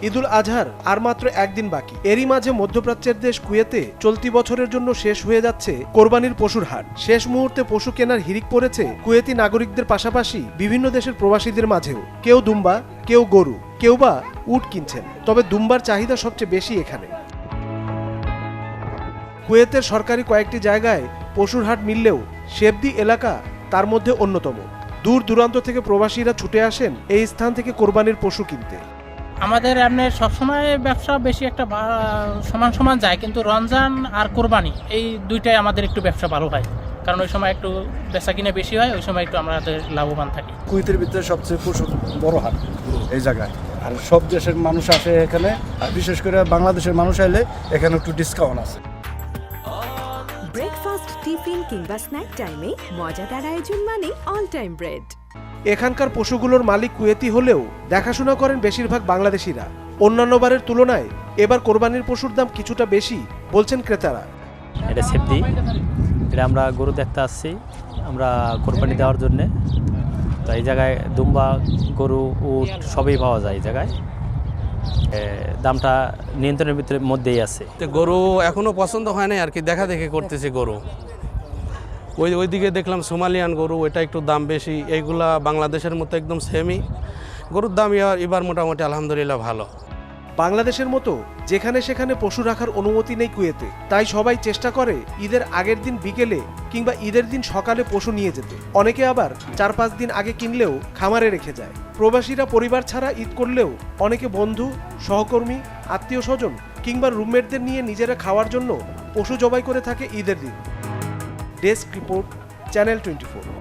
ঈদুল আজহার আর মাত্র একদিন বাকি। এরই মাঝে মধ্যপ্রাচ্যের দেশ কুয়েতে চলতি বছরের জন্য শেষ হয়ে যাচ্ছে কোরবানির পশুর হাট। শেষ মুহূর্তে পশু কেনার হিড়িক পড়েছে কুয়েতি নাগরিকদের পাশাপাশি বিভিন্ন দেশের প্রবাসীদের মাঝেও। কেউ দুম্বা, কেউ গরু, কেউ বা উট কিনছেন। তবে দুম্বার চাহিদা সবচেয়ে বেশি এখানে। কুয়েতের সরকারি কয়েকটি জায়গায় পশুর হাট মিললেও শেবদি এলাকা তার মধ্যে অন্যতম। দূর দূরান্ত থেকে প্রবাসীরা ছুটে আসেন এই স্থান থেকে কোরবানির পশু কিনতে। আমাদের এমনি সবসময় ব্যবসা বেশি একটা সমান সমান যায়, কিন্তু রমজান আর কোরবানি এই দুইটাই আমাদের একটু ব্যবসা ভালো হয়, কারণ ওই সময় একটু বেচা কিনে বেশি হয়, ওই সময় একটু আমাদের লাভবান থাকি। কুয়েতের ভিতরে সবচেয়ে পশু বড় হাট এই জায়গায়, আর সব দেশের মানুষ আসে এখানে, আর বিশেষ করে বাংলাদেশের মানুষ আইলে এখানে একটু ডিসকাউন্ট আছে। ব্রেকফাস্ট, টিফিন কিংবা স্ন্যাক টাইমে মজাদার আয়োজন মানে অল টাইম ব্রেড। এখানকার পশুগুলোর মালিক কুয়েতি হলেও দেখাশোনা করেন বেশিরভাগ বাংলাদেশিরা। অন্যান্য বারের তুলনায় এবার কোরবানির পশুর দাম কিছুটা বেশি বলছেন ক্রেতারা। এটা সেফটি, এটা আমরা গরু দেখতে আসছি আমরা কোরবানি দেওয়ার জন্যে। তো এই জায়গায় দুম্বা, গরু, উট সবই পাওয়া যায় এই জায়গায়। দামটা নিয়ন্ত্রণের মধ্যেই আছে। গরু এখনও পছন্দ হয় নাই আর কি, দেখা দেখি করতেছি গরু। ওইদিকে দেখলাম সোমালিয়ান গরু, ওইটা একটু দাম বেশি। এইগুলা বাংলাদেশের মতো একদম সেমই। গরুর দাম এবার মোটামুটি আলহামদুলিল্লাহ ভালো। বাংলাদেশের মতো যেখানে সেখানে পশু রাখার অনুমতি নেই কুয়েতে, তাই সবাই চেষ্টা করে ঈদের আগের দিন বিকেলে কিংবা ঈদের দিন সকালে পশু নিয়ে যেতে। অনেকে আবার 4-5 দিন আগে কিনলেও খামারে রেখে যায়। প্রবাসীরা পরিবার ছাড়া ঈদ করলেও অনেকে বন্ধু, সহকর্মী, আত্মীয় স্বজন কিংবা রুমমেটদের নিয়ে নিজেরা খাওয়ার জন্য পশু জবাই করে থাকে ঈদের দিন। Desk report, channel 24।